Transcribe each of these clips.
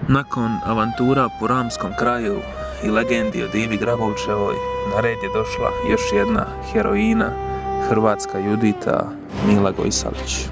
Nakon avantura po ramskom kraju i legendi o Divi Grabovčevoj, na red je došla još jedna heroina, hrvatska Judita Mila Gojsalić.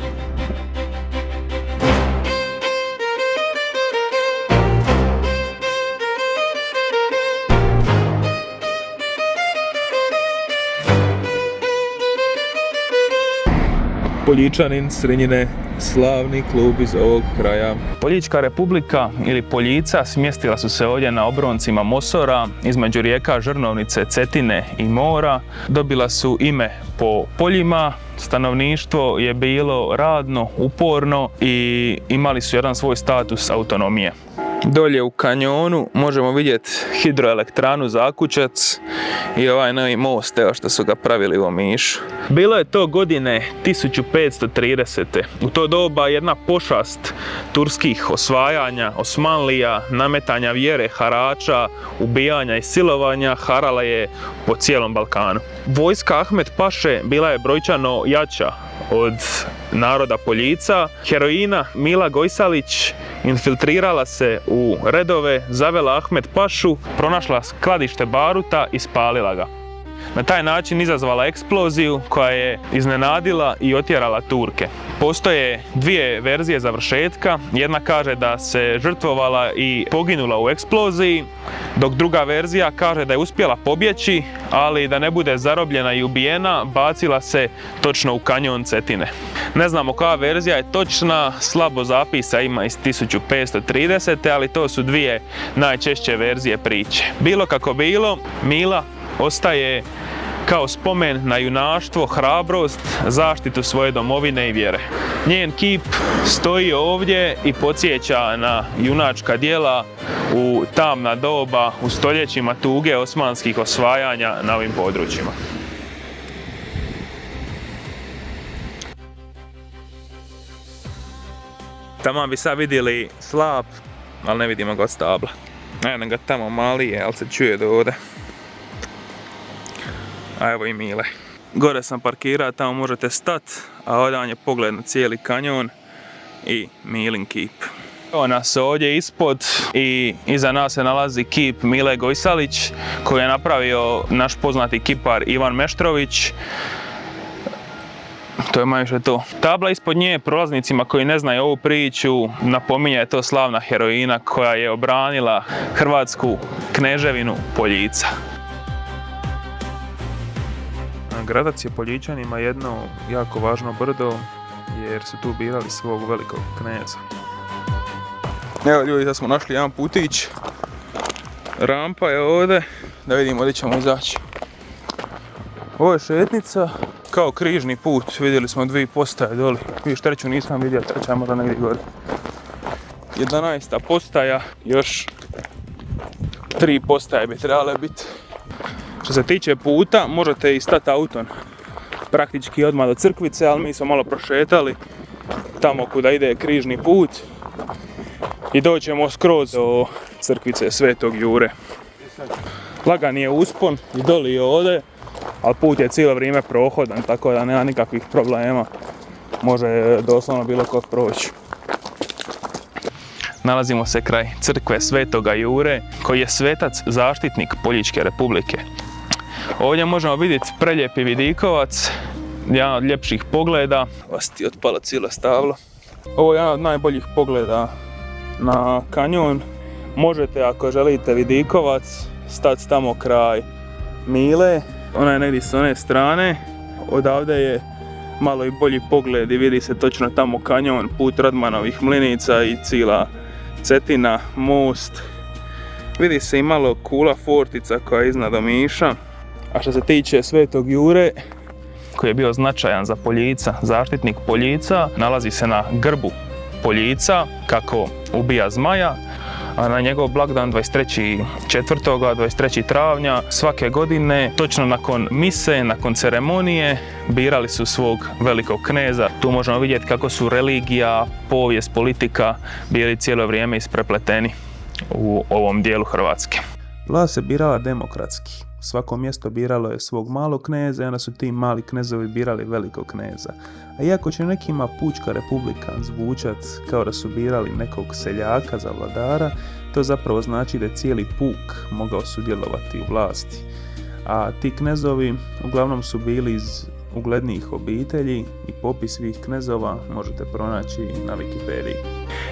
Poljičanin Srinjine, slavni klub iz ovog kraja. Poljička republika ili Poljica smjestila su se ovdje na obroncima Mosora između rijeka Žrnovnice, Cetine i Mora. Dobila su ime po poljima, stanovništvo je bilo radno, uporno i imali su jedan svoj status autonomije. Dolje u kanjonu možemo vidjeti hidroelektranu Zakučac i ovaj novi most, evo što su ga pravili u Omišu. Bilo je to godine 1530. U to doba jedna pošast turskih osvajanja, Osmanlija, nametanja vjere, harača, ubijanja i silovanja harala je po cijelom Balkanu. Vojska Ahmet Paše bila je brojčano jača od naroda Poljica. Heroina Mila Gojsalić infiltrirala se u redove, zavela Ahmet Pašu, pronašla skladište baruta i spalila ga. Na taj način izazvala eksploziju koja je iznenadila i otjerala Turke. Postoje dvije verzije završetka. Jedna kaže da se žrtvovala i poginula u eksploziji, dok druga verzija kaže da je uspjela pobjeći, ali da ne bude zarobljena i ubijena, bacila se točno u kanjon Cetine. Ne znamo koja verzija je točna, slabo zapisa ima iz 1530. ali to su dvije najčešće verzije priče. Bilo kako bilo, Mila ostaje kao spomen na junaštvo, hrabrost, zaštitu svoje domovine i vjere. Njen kip stoji ovdje i podsjeća na junačka djela u tamna doba, u stoljećima tuge osmanskih osvajanja na ovim područjima. Tamo bi sad vidjeli slap, ali ne vidimo ga od stabla. Evo ga tamo mali je, ali se čuje do ovdje. A evo i Mile. Gore sam parkirao, tamo možete stat, a ovdje vam je pogled na cijeli kanjon i Milin kip. Evo nas ovdje ispod i iza nas se nalazi kip Mile Gojsalić koji je napravio naš poznati kipar Ivan Meštrović. To je manje to. Tabla ispod nje prolaznicima koji ne znaju ovu priču napominje je to slavna heroina koja je obranila hrvatsku kneževinu Poljica. Gradac je Poljičanima jedno jako važno brdo jer su tu birali svog velikog kneza. Evo ljudi, da smo našli jedan putić. Rampa je ovdje, da vidimo gdje ćemo izaći. Ovo je šetnica kao križni put, vidjeli smo dvije postaje doli. Vidiš, treću nisam vidio, treća mora negdje gore. 11. postaja, još 3 postaje bi trebale biti. Što se tiče puta, možete i stati autom praktički odmah do crkvice, ali mi smo malo prošetali tamo kuda ide križni put i doćemo skroz do crkvice Svetog Jure. Lagan je uspon i doli je ovdje, ali put je cijelo vrijeme prohodan, tako da nema nikakvih problema. Može doslovno bilo ko proći. Nalazimo se kraj crkve Svetoga Jure, koji je svetac zaštitnik Poljičke republike. Ovdje možemo vidjeti prelijepi vidikovac, jedan od ljepših pogleda. Vas ti otpala cijelo stablo. Ovo je jedan od najboljih pogleda na kanjon. Možete, ako želite vidikovac, stati tamo kraj Mile. Ona je negdje s one strane. Odavde je malo i bolji pogled i vidi se točno tamo kanjon, put Radmanovih mlinica i cijela Cetina, most. Vidi se i malo kula fortica koja je iznad Omiša. A što se tiče Svetog Jure, koji je bio značajan za Poljica, zaštitnik Poljica, nalazi se na grbu Poljica kako ubija zmaja, a na njegov blagdan 23. 23. travnja svake godine, točno nakon mise, nakon ceremonije, birali su svog velikog kneza. Tu možemo vidjeti kako su religija, povijest, politika bili cijelo vrijeme isprepleteni u ovom dijelu Hrvatske. Vlast se birala demokratski. Svako mjesto biralo je svog malog kneza i onda su ti mali knezovi birali velikog kneza. A iako će nekima Pučka republika zvučat kao da su birali nekog seljaka za vladara, to zapravo znači da je cijeli puk mogao sudjelovati u vlasti. A ti knezovi uglavnom su bili iz uglednijih obitelji i popis svih knezova možete pronaći na Wikipediji.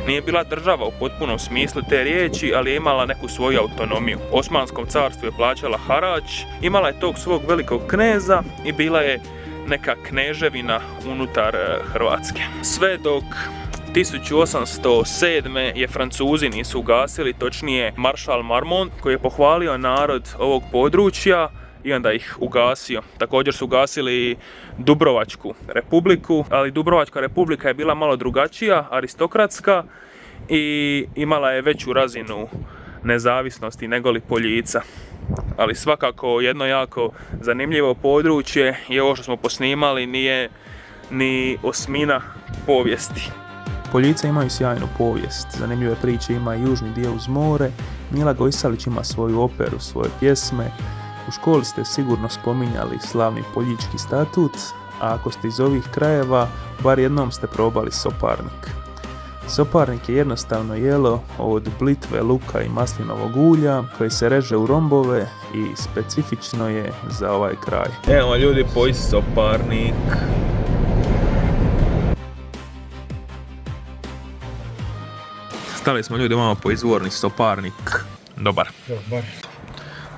Nije bila država u potpunom smislu te riječi, ali je imala neku svoju autonomiju. Osmanskom carstvu je plaćala harač, imala je tog svog velikog kneza i bila je neka kneževina unutar Hrvatske. Sve dok 1807. je Francuzi nisu ugasili, točnije maršal Marmont koji je pohvalio narod ovog područja i onda ih ugasio. Također su ugasili Dubrovačku republiku, ali Dubrovačka republika je bila malo drugačija, aristokratska i imala je veću razinu nezavisnosti negoli Poljica. Ali svakako jedno jako zanimljivo područje je ovo što smo posnimali, nije ni osmina povijesti. Poljice imaju sjajnu povijest, zanimljive priče ima i južni dio uz more, Mila Gojsalić ima svoju operu, svoje pjesme, u školi ste sigurno spominjali slavni Poljički statut, a ako ste iz ovih krajeva, bar jednom ste probali soparnik. Soparnik je jednostavno jelo od blitve, luka i maslinovog ulja koji se reže u rombove i specifično je za ovaj kraj. Evo ljudi, pojesti soparnik. Stali smo ljudi malo po izvorni soparnik. Dobar.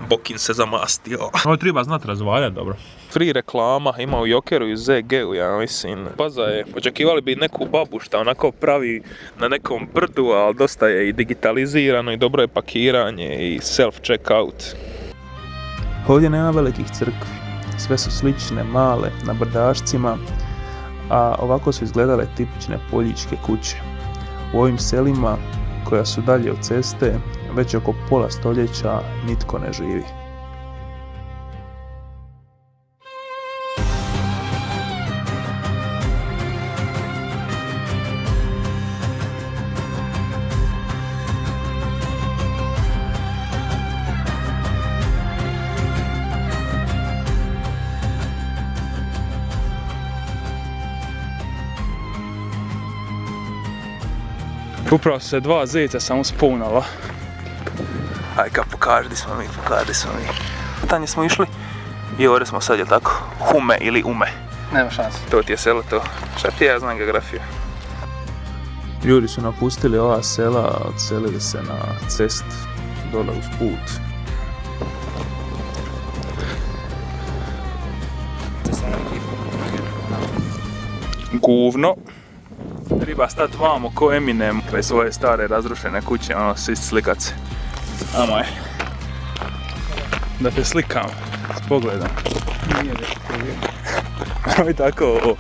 Bokin se zamastio. Ovo treba znat razvaljati dobro. Free reklama ima u Jokeru i u ZG-u, ja mislim. Paza je, očekivali bi neku babu šta onako pravi na nekom brdu, ali dosta je i digitalizirano i dobro je pakiranje i self-checkout. Ovdje nema velikih crkvi, sve su slične, male, na brdašcima, a ovako su izgledale tipične poljičke kuće. U ovim selima, koja su dalje od ceste, već oko pola stoljeća nitko ne živi. Upravo su se dva zeca samo spunala. Aj ka pokaži smo mi. Tanje smo išli i ovdje smo sad, je tako? Hume ili Ume. Nema šanse. To ti je selo to. Šta ti ja znam geografiju. Ljudi su napustili ova sela, odselili se na cest dole uz put. Guvno. Treba stati vamo ko Eminem kraj svoje stare razrušene kuće, ono slikat se. Amo je. Da te slikam s pogledom. Nije da te tako ovo.